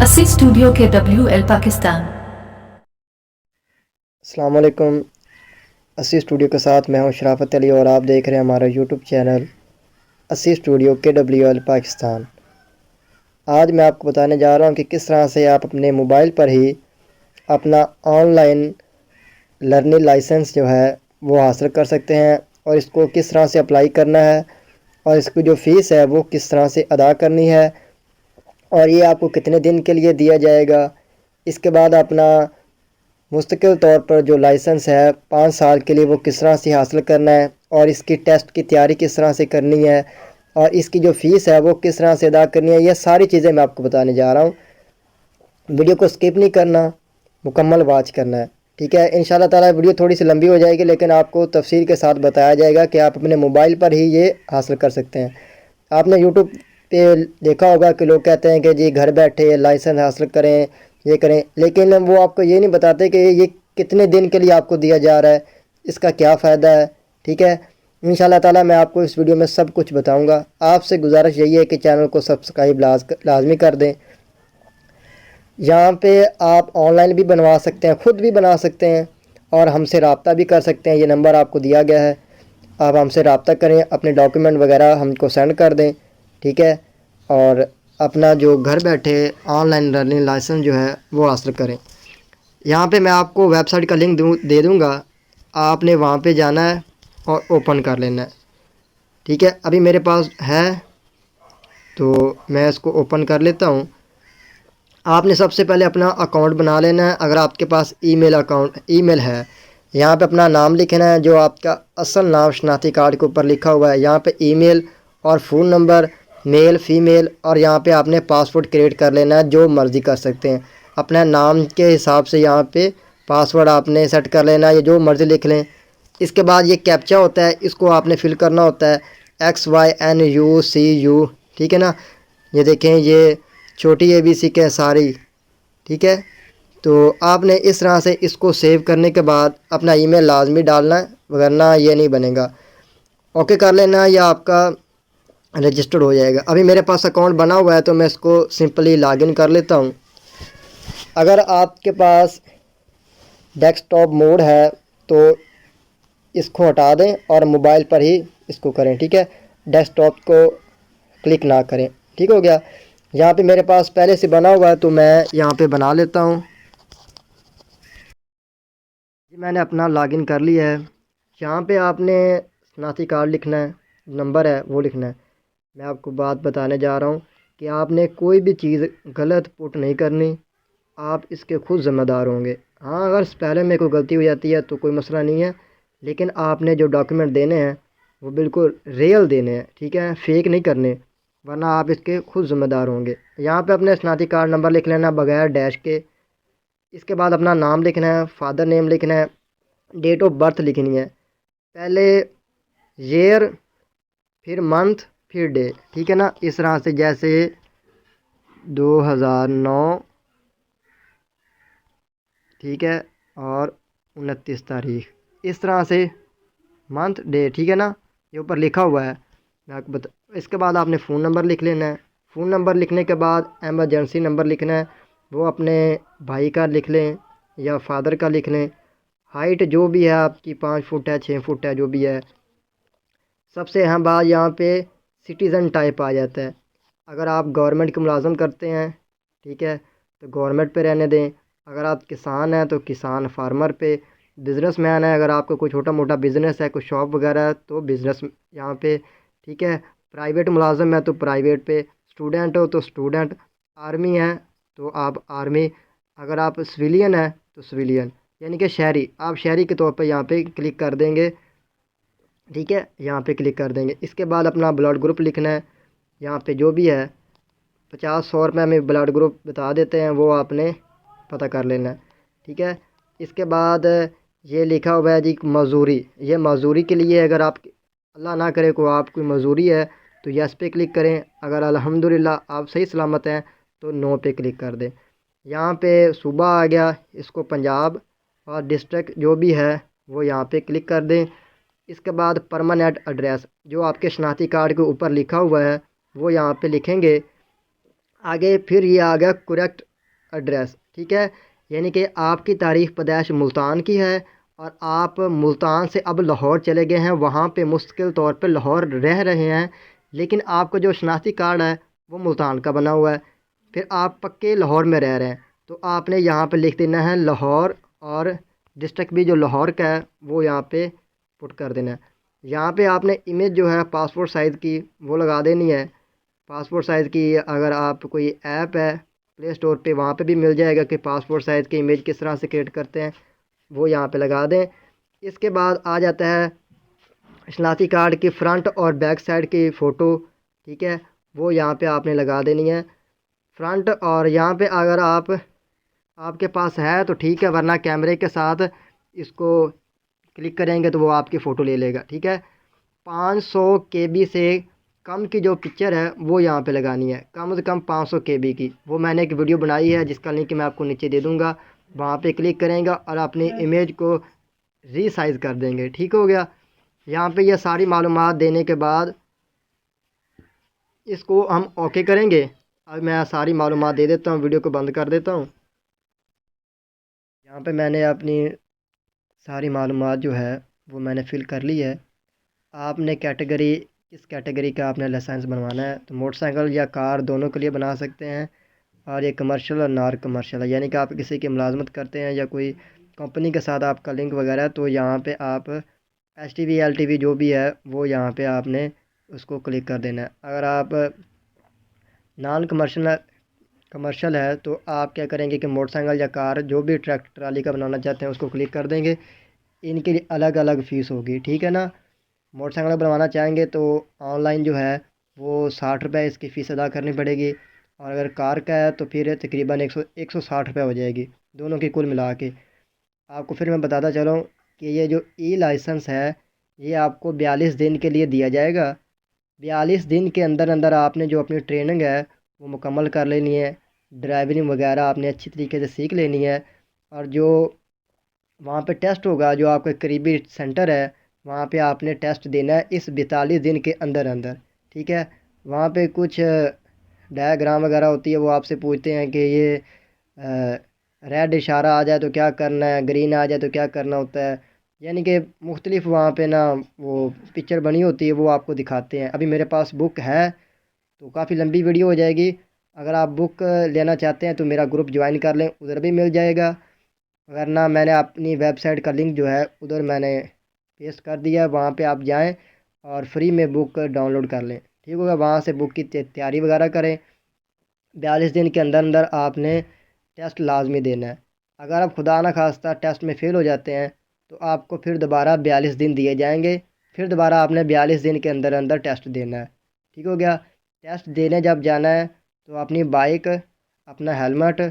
अस्सी स्टूडियो के WL पाकिस्तान। अस्सलाम वालेकुम। अस्सी स्टूडियो के साथ मैं हूं शराफत अली और आप देख रहे हैं हमारा यूट्यूब चैनल अस्सी स्टूडियो KWL पाकिस्तान। आज मैं आपको बताने जा रहा हूं कि किस तरह से आप अपने मोबाइल पर ही अपना ऑनलाइन लर्निंग लाइसेंस जो है वो हासिल कर सकते हैं और इसको किस तरह से अप्लाई करना है और इसकी जो फ़ीस है वो किस तरह से अदा करनी है और ये आपको कितने दिन के लिए दिया जाएगा। इसके बाद अपना मुस्तकिल तौर पर जो लाइसेंस है 5 साल के लिए वो किस तरह से हासिल करना है और इसकी टेस्ट की तैयारी किस तरह से करनी है और इसकी जो फ़ीस है वो किस तरह से अदा करनी है, ये सारी चीज़ें मैं आपको बताने जा रहा हूँ। वीडियो को स्किप नहीं करना, मुकम्मल वॉच करना है, ठीक है। इंशाल्लाह ताला वीडियो थोड़ी सी लंबी हो जाएगी लेकिन आपको तफसील के साथ बताया जाएगा कि आप अपने मोबाइल पर ही ये हासिल कर सकते हैं। आपने यूट्यूब पे देखा होगा कि लोग कहते हैं कि जी घर बैठे लाइसेंस हासिल करें, ये करें, लेकिन वो आपको ये नहीं बताते कि ये कितने दिन के लिए आपको दिया जा रहा है, इसका क्या फ़ायदा है, ठीक है। इंशाल्लाह ताला मैं आपको इस वीडियो में सब कुछ बताऊंगा। आपसे गुजारिश यही है कि चैनल को सब्सक्राइब लाजमी कर दें। यहाँ पे आप ऑनलाइन भी बनवा सकते हैं, ख़ुद भी बना सकते हैं और हमसे रब्ता भी कर सकते हैं। ये नंबर आपको दिया गया है, आप हमसे रब्ता करें, अपने डॉक्यूमेंट वगैरह हमको सेंड कर दें, ठीक है, और अपना जो घर बैठे ऑनलाइन लर्निंग लाइसेंस जो है वो हासिल करें। यहाँ पे मैं आपको वेबसाइट का लिंक दे दूँगा, आपने वहाँ पे जाना है और ओपन कर लेना है, ठीक है। अभी मेरे पास है तो मैं इसको ओपन कर लेता हूँ। आपने सबसे पहले अपना अकाउंट बना लेना है। अगर आपके पास ईमेल है, यहाँ पे अपना नाम लिखना है, जो आपका असल नाम शनाख्ती कार्ड के ऊपर लिखा हुआ है। यहाँ पे ईमेल और फ़ोन नंबर, मेल फीमेल, और यहाँ पे आपने पासवर्ड क्रिएट कर लेना है, जो मर्ज़ी कर सकते हैं अपने नाम के हिसाब से। यहाँ पे पासवर्ड आपने सेट कर लेना है, ये जो मर्ज़ी लिख लें। इसके बाद ये कैप्चा होता है, इसको आपने फिल करना होता है, XYNUCU, ठीक है ना। ये देखें, ये छोटी ABC के सारी, ठीक है। तो आपने इस तरह से इसको सेव करने के बाद अपना ईमेल लाजमी डालना है, वरना ये नहीं बनेगा। ओके कर लेना, या आपका रजिस्टर्ड हो जाएगा। अभी मेरे पास अकाउंट बना हुआ है तो मैं इसको सिंपली लॉगिन कर लेता हूँ। अगर आपके पास डेस्कटॉप मोड है तो इसको हटा दें और मोबाइल पर ही इसको करें, ठीक है। डेस्कटॉप को क्लिक ना करें, ठीक हो गया। यहाँ पे मेरे पास पहले से बना हुआ है तो मैं यहाँ पे बना लेता हूँ। मैंने अपना लॉगिन कर लिया है। यहाँ पे आपने शनाख्ती कार्ड लिखना है, नंबर है वो लिखना है। मैं आपको बात बताने जा रहा हूँ कि आपने कोई भी चीज़ गलत पुट नहीं करनी, आप इसके खुद ज़िम्मेदार होंगे। हाँ, अगर स्पेलिंग में कोई गलती हो जाती है तो कोई मसला नहीं है, लेकिन आपने जो डॉक्यूमेंट देने हैं वो बिल्कुल रियल देने हैं, ठीक है, फेक नहीं करने, वरना आप इसके खुद ज़िम्मेदार होंगे। यहाँ पे अपने शनाख्ती कार्ड नंबर लिख लेना बगैर डैश के। इसके बाद अपना नाम लिखना है, फादर नेम लिखना है, डेट ऑफ बर्थ लिखनी है, पहले ईयर, फिर मंथ, फिर डे, ठीक है ना। इस तरह से जैसे 2009, ठीक है, और 29 तारीख, इस तरह से मंथ डे, ठीक है ना, ये ऊपर लिखा हुआ है। मैं आपको बता, इसके बाद आपने फ़ोन नंबर लिख लेना है। फ़ोन नंबर लिखने के बाद एमरजेंसी नंबर लिखना है, वो अपने भाई का लिख लें या फादर का लिख लें। हाइट जो भी है आपकी, 5 फुट है, 6 फुट है, जो भी है। सबसे अहम बात यहाँ पे सिटीज़न टाइप आ जाता है। अगर आप गवर्नमेंट के मुलाजम करते हैं, ठीक है, तो गवर्नमेंट पे रहने दें। अगर आप किसान हैं तो किसान फार्मर पे। बिज़नेस मैन है, अगर आपका कोई छोटा मोटा बिज़नेस है, कोई शॉप वगैरह है, तो बिज़नेस यहाँ पे, ठीक है। प्राइवेट मुलाजम है तो प्राइवेट पे। स्टूडेंट हो तो स्टूडेंट। आर्मी है तो आप आर्मी। अगर आप सिविलियन है तो सिविलियन, यानी कि शहरी, आप शहरी के तौर पर यहाँ पे क्लिक कर देंगे, ठीक है, यहाँ पे क्लिक कर देंगे। इसके बाद अपना ब्लड ग्रुप लिखना है, यहाँ पे जो भी है 50-100 रुपये में ब्लड ग्रुप बता देते हैं, वो आपने पता कर लेना है, ठीक है। इसके बाद ये लिखा हुआ है जी मजदूरी, ये मजदूरी के लिए, अगर आप अल्लाह ना करे को आप कोई मजदूरी है तो यस पे क्लिक करें। अगर अल्हम्दुलिल्लाह आप सही सलामत हैं तो नो पे क्लिक कर दें। यहाँ पे सूबा आ गया, इसको पंजाब, और डिस्ट्रिक्ट जो भी है वो यहाँ पे क्लिक कर दें। इसके बाद परमानेंट एड्रेस जो आपके शनाख्ती कार्ड के ऊपर लिखा हुआ है वो यहाँ पे लिखेंगे। आगे फिर ये आ गया करेक्ट एड्रेस, ठीक है। यानी कि आपकी तारीख़ पैदाइश मुल्तान की है और आप मुल्तान से अब लाहौर चले गए हैं, वहाँ पे मुस्तकिल तौर पे लाहौर रह रहे हैं, लेकिन आपका जो शनाख्ती कार्ड है वो मुल्तान का बना हुआ है, फिर आप पक्के लाहौर में रह रहे हैं, तो आपने यहाँ पे लिख देना है लाहौर, और डिस्ट्रिक्ट भी जो लाहौर का है वो यहाँ पे पुट कर देना है। यहाँ पे आपने इमेज जो है पासपोर्ट साइज़ की वो लगा देनी है। पासपोर्ट साइज़ की अगर आप कोई ऐप है प्ले स्टोर पे, वहाँ पे भी मिल जाएगा कि पासपोर्ट साइज़ की इमेज किस तरह से क्रिएट करते हैं, वो यहाँ पे लगा दें। इसके बाद आ जाता है शनाख्ती कार्ड की फ़्रंट और बैक साइड की फ़ोटो, ठीक है, वो यहाँ पे आपने लगा देनी है फ़्रंट। और यहाँ पे अगर आपके पास है तो ठीक है, वरना कैमरे के साथ इसको क्लिक करेंगे तो वो आपकी फ़ोटो ले लेगा, ठीक है। 500 KB से कम की जो पिक्चर है वो यहाँ पे लगानी है, कम से कम 500 KB की। वो मैंने एक वीडियो बनाई है जिसका लिंक मैं आपको नीचे दे दूँगा, वहाँ पे क्लिक करेंगे और अपनी इमेज को रीसाइज़ कर देंगे, ठीक हो गया। यहाँ पे ये सारी मालूमात देने के बाद इसको हम ओके करेंगे। अब मैं सारी मालूमात दे देता हूँ, वीडियो को बंद कर देता हूँ। यहाँ पे मैंने अपनी सारी मालूमात जो है वो मैंने फ़िल कर ली है। आपने कैटेगरी, किस कैटेगरी का आपने लाइसेंस बनवाना है, तो मोटरसाइकिल या कार दोनों के लिए बना सकते हैं, और ये कमर्शियल और नॉन कमर्शियल है, यानी कि आप किसी की मुलाजमत करते हैं या कोई कंपनी के साथ आपका लिंक वगैरह है, तो यहाँ पे आप HTV LTV जो भी है वो यहाँ पे आपने उसको क्लिक कर देना है। अगर आप नॉन कमर्शियल है तो आप क्या करेंगे कि मोटरसाइकिल या कार जो भी ट्रक ट्राली का बनाना चाहते हैं उसको क्लिक कर देंगे। इनके लिए अलग अलग फ़ीस होगी, ठीक है ना। मोटरसाइकिल बनवाना चाहेंगे तो ऑनलाइन जो है वो 60 रुपये इसकी फ़ीस अदा करनी पड़ेगी, और अगर कार का है तो फिर तकरीबन 160 रुपये हो जाएगी, दोनों की कुल मिला के। आपको फिर मैं बताता चलूँ कि ये जो ई लाइसेंस है ये आपको 42 दिन के लिए दिया जाएगा। 42 दिन के अंदर अंदर आपने जो अपनी ट्रेनिंग है वो मुकम्मल कर लेनी है, ड्राइविंग वगैरह आपने अच्छी तरीके से सीख लेनी है, और जो वहाँ पे टेस्ट होगा, जो आपका करीबी सेंटर है वहाँ पे आपने टेस्ट देना है इस 42 दिन के अंदर अंदर, ठीक है। वहाँ पे कुछ डायग्राम वगैरह होती है, वो आपसे पूछते हैं कि ये रेड इशारा आ जाए तो क्या करना है, ग्रीन आ जाए तो क्या करना होता है, यानी कि मुख्तलिफ वहाँ पे ना वो पिक्चर बनी होती है, वो आपको दिखाते हैं। अभी मेरे पास बुक है तो काफ़ी लंबी वीडियो हो जाएगी। अगर आप बुक लेना चाहते हैं तो मेरा ग्रुप ज्वाइन कर लें, उधर भी मिल जाएगा, वरना मैंने अपनी वेबसाइट का लिंक जो है उधर मैंने पेस्ट कर दिया है, वहाँ पे आप जाएं और फ्री में बुक डाउनलोड कर लें, ठीक होगा। वहाँ से बुक की तैयारी वगैरह करें। 42 दिन के अंदर अंदर आपने टेस्ट लाजमी देना है। अगर आप खुदा ना खास्ता टेस्ट में फ़ेल हो जाते हैं तो आपको फिर दोबारा 42 दिन दिए जाएंगे, फिर दोबारा आपने 42 दिन के अंदर अंदर टेस्ट देना है, ठीक हो गया। टेस्ट देने जब जाना है तो अपनी बाइक, अपना हेलमेट,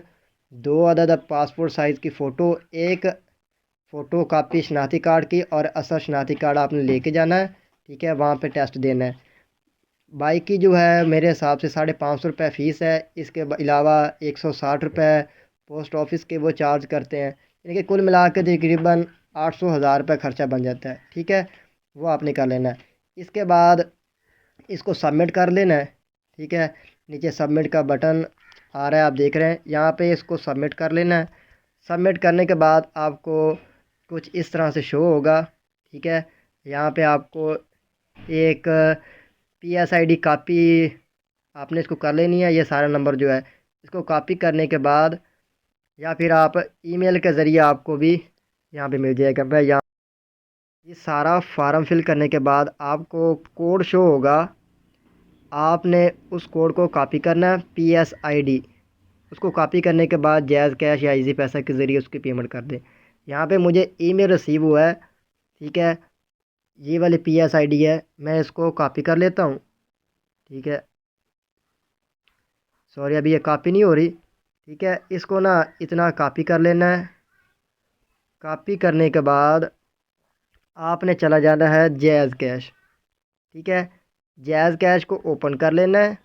2 अदद पासपोर्ट साइज़ की फ़ोटो, एक फ़ोटो कापी शनाख्ती कार्ड की और असल शनाख्ती कार्ड आपने लेके जाना है, ठीक है। वहाँ पे टेस्ट देना है। बाइक की जो है मेरे हिसाब से 550 रुपये फ़ीस है, इसके अलावा 160 रुपये पोस्ट ऑफिस के वो चार्ज करते हैं, यानी कि कुल मिला के तकरीबन 800-1000 रुपये ख़र्चा बन जाता है, ठीक है। वो आपने कर लेना है। इसके बाद इसको सबमिट कर लेना है, ठीक है। नीचे सबमिट का बटन आ रहा है, आप देख रहे हैं, यहाँ पे इसको सबमिट कर लेना है। सबमिट करने के बाद आपको कुछ इस तरह से शो होगा, ठीक है। यहाँ पे आपको एक PSID कापी आपने इसको कर लेनी है। ये सारा नंबर जो है इसको कॉपी करने के बाद, या फिर आप ईमेल के ज़रिए आपको भी यहाँ पे मिल जाएगा। मैं यहाँ ये सारा फार्म फिल करने के बाद आपको कोड शो होगा, आपने उस कोड को कॉपी करना है, PSID। उसको कॉपी करने के बाद जैज़ कैश या इजी पैसा के ज़रिए उसकी पेमेंट कर दें। यहाँ पे मुझे ईमेल रिसीव हुआ है, ठीक है, ये वाली PSID है, मैं इसको कॉपी कर लेता हूँ, ठीक है। सॉरी अभी ये कॉपी नहीं हो रही, ठीक है। इसको ना इतना कॉपी कर लेना है। कॉपी करने के बाद आपने चला जाना है जैज़ कैश, ठीक है। जैज़ कैश को ओपन कर लेना है,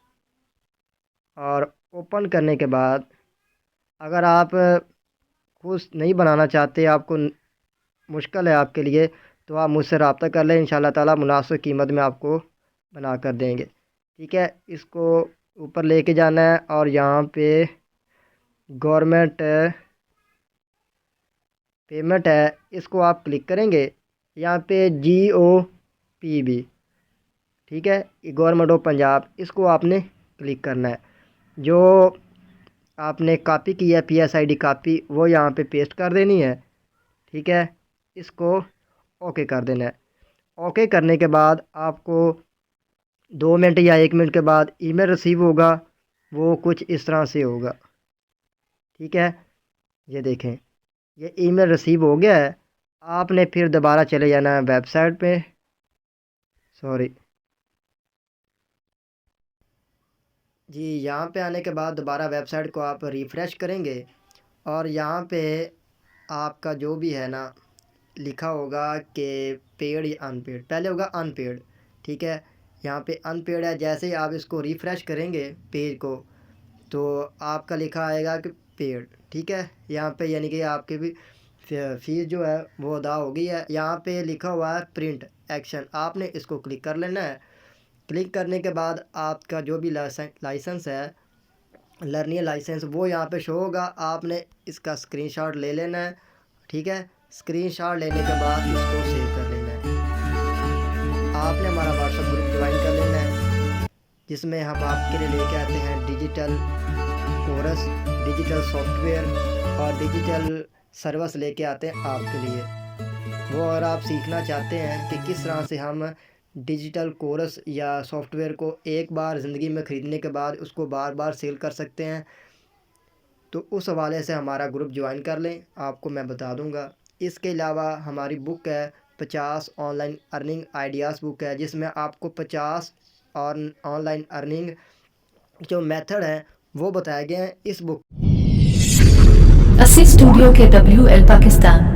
और ओपन करने के बाद अगर आप खुद नहीं बनाना चाहते, आपको मुश्किल है आपके लिए, तो आप मुझसे रब्ता कर लें, इंशाल्लाह ताला मुनासिब कीमत में आपको बना कर देंगे, ठीक है। इसको ऊपर लेके जाना है और यहाँ पे गवर्नमेंट पेमेंट है, इसको आप क्लिक करेंगे। यहाँ पे GOPB, ठीक है, गवर्नमेंट ऑफ पंजाब, इसको आपने क्लिक करना है। जो आपने कॉपी की है PSID कॉपी, वो यहाँ पे पेस्ट कर देनी है, ठीक है। इसको ओके कर देना है। ओके करने के बाद आपको 2 मिनट या 1 मिनट के बाद ईमेल रिसीव होगा। वो कुछ इस तरह से होगा, ठीक है। ये देखें, ये ईमेल रिसीव हो गया है। आपने फिर दोबारा चले जाना है वेबसाइट पे, सॉरी जी। यहाँ पे आने के बाद दोबारा वेबसाइट को आप रिफ़्रेश करेंगे और यहाँ पे आपका जो भी है ना लिखा होगा कि पेड या अनपेड, पहले होगा अनपेड, ठीक है। यहाँ पे अनपेड है। जैसे ही आप इसको रिफ़्रेश करेंगे पेज को, तो आपका लिखा आएगा कि पेड, ठीक है। यहाँ पे यानी कि आपकी भी फीस जो है वो अदा हो गई है। यहाँ पे लिखा हुआ है प्रिंट एक्शन, आपने इसको क्लिक कर लेना है। क्लिक करने के बाद आपका जो भी लाइसेंस है, लर्निंग लाइसेंस, वो यहाँ पे शो होगा। आपने इसका स्क्रीनशॉट ले लेना है, ठीक है। स्क्रीनशॉट लेने के बाद इसको सेव कर लेना है। आपने हमारा व्हाट्सएप ग्रुप ज्वाइन कर लेना है, जिसमें हम आपके लिए लेके आते हैं डिजिटल कोर्स, डिजिटल सॉफ्टवेयर और डिजिटल सर्विस लेके आते हैं आपके लिए। वो अगर आप सीखना चाहते हैं कि किस तरह से हम डिजिटल कोर्स या सॉफ्टवेयर को एक बार ज़िंदगी में ख़रीदने के बाद उसको बार बार सेल कर सकते हैं, तो उस हवाले से हमारा ग्रुप ज्वाइन कर लें, आपको मैं बता दूंगा। इसके अलावा हमारी बुक है 50 ऑनलाइन अर्निंग आइडियाज़ बुक है, जिसमें आपको 50 और ऑनलाइन अर्निंग जो मेथड है वो बताए गए हैं इस बुक। अस्सी स्टूडियो KWL पाकिस्तान।